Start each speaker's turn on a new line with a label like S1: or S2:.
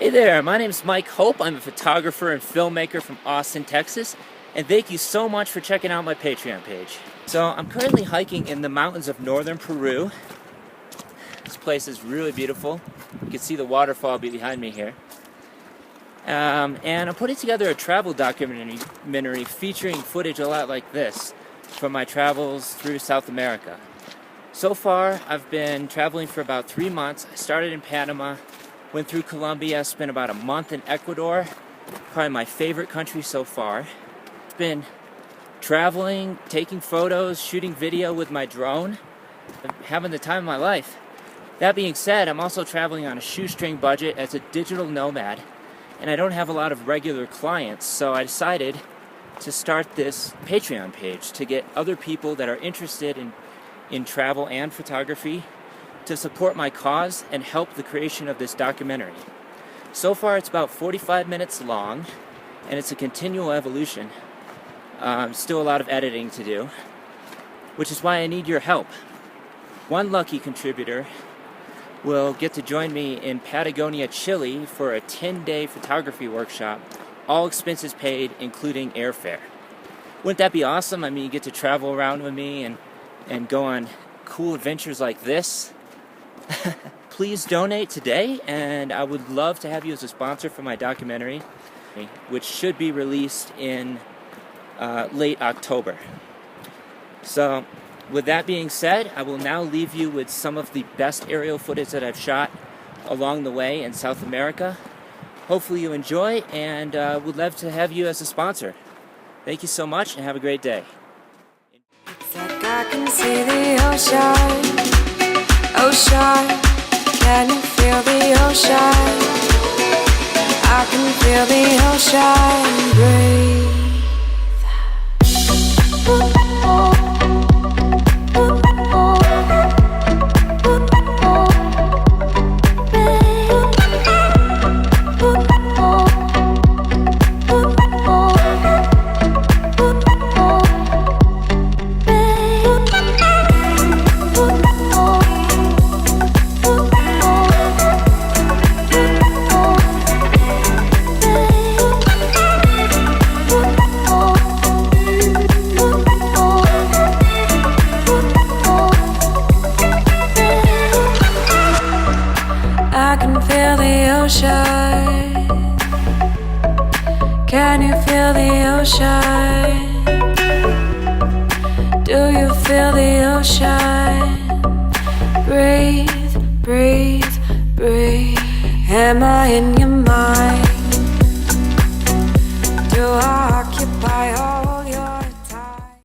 S1: Hey there, my name is Mike Hope. I'm a photographer and filmmaker from Austin, Texas, and thank you so much for checking out my Patreon page. So I'm currently hiking in the mountains of northern Peru. This place is really beautiful. You can see the waterfall behind me here. And I'm putting together a travel documentary featuring footage a lot like this from my travels through South America. So far, I've been traveling for about 3 months. I started in Panama, went through Colombia, spent about a month in Ecuador, probably my favorite country so far. I've been traveling, taking photos, shooting video with my drone, having the time of my life. That being said, I'm also traveling on a shoestring budget as a digital nomad, and I don't have a lot of regular clients, so I decided to start this Patreon page to get other people that are interested in travel and photography to support my cause and help the creation of this documentary. So far it's about 45 minutes long, and it's a continual evolution. Still a lot of editing to do, which is why I need your help. One lucky contributor will get to join me in Patagonia, Chile for a 10-day photography workshop, all expenses paid, including airfare. Wouldn't that be awesome? I mean, you get to travel around with me and go on cool adventures like this. Please donate today, and I would love to have you as a sponsor for my documentary, which should be released in late October. So, with that being said, I will now leave you with some of the best aerial footage that I've shot along the way in South America. Hopefully you enjoy, and would love to have you as a sponsor. Thank you so much, and have a great day.
S2: It's like I can see the ocean. Ocean, can you feel the ocean? I can feel the ocean breathe. I can feel the ocean. Can you feel the ocean? Do you feel the ocean? Breathe, breathe, breathe. Am I in your mind?